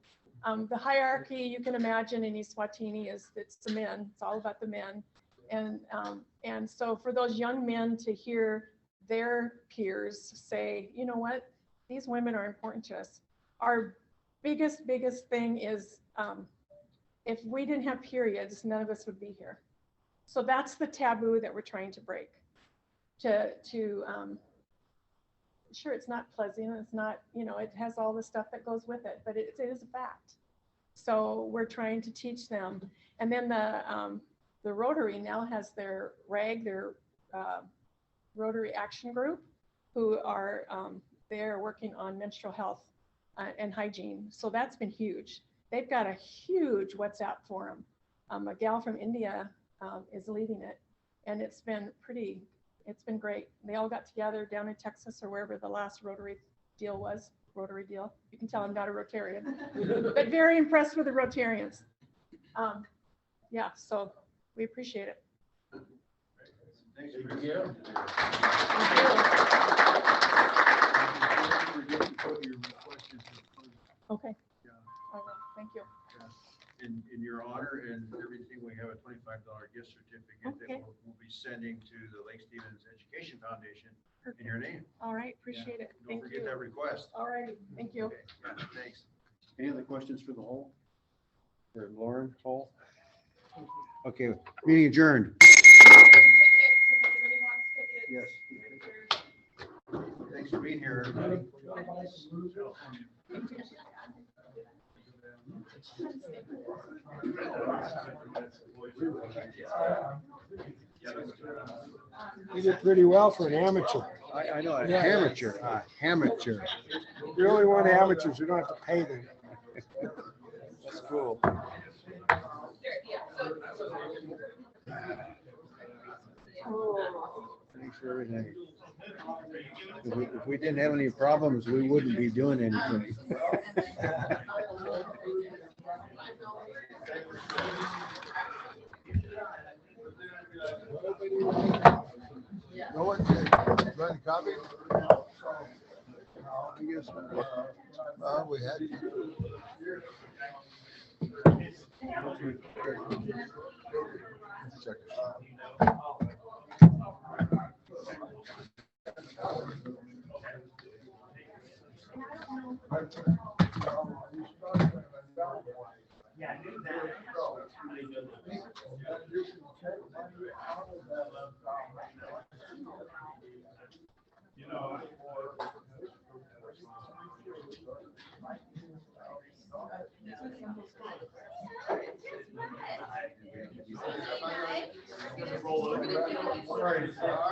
The hierarchy you can imagine in Eswatini it's the men, it's all about the men. And so for those young men to hear their peers say, you know what, these women are important to us. Our biggest thing is if we didn't have periods, none of us would be here. So that's the taboo that we're trying to break. Sure, it's not pleasant, it's not, it has all the stuff that goes with it, but it is a fact. So we're trying to teach them. And then the Rotary now has their RAG, their Rotary Action Group, who are they're working on menstrual health and hygiene. So that's been huge. They've got a huge WhatsApp forum. A gal from India is leading it, and it's been great. They all got together down in Texas or wherever the last Rotary deal was. Rotary deal. You can tell I'm not a Rotarian, but very impressed with the Rotarians. Yeah, so we appreciate it. Thank you. Okay. I will. Thank you. In your honor and everything, we have a $25 gift certificate that we'll be sending to the Lake Stevens Education Foundation in your name. All right, appreciate it. Don't forget that request. All right, thank you. Okay. Thanks. Any other questions for the whole? For Lauren Hall? Okay, meeting adjourned. Yes. Thanks for being here, everybody. You did pretty well for an amateur. I know, Yeah. amateur. You're only one amateurs, you don't have to pay them. That's cool. Thanks for everything. If we didn't have any problems, we wouldn't be doing anything. No one did. Run a copy? I guess, we had. Yeah, I knew that. You know, Sorry,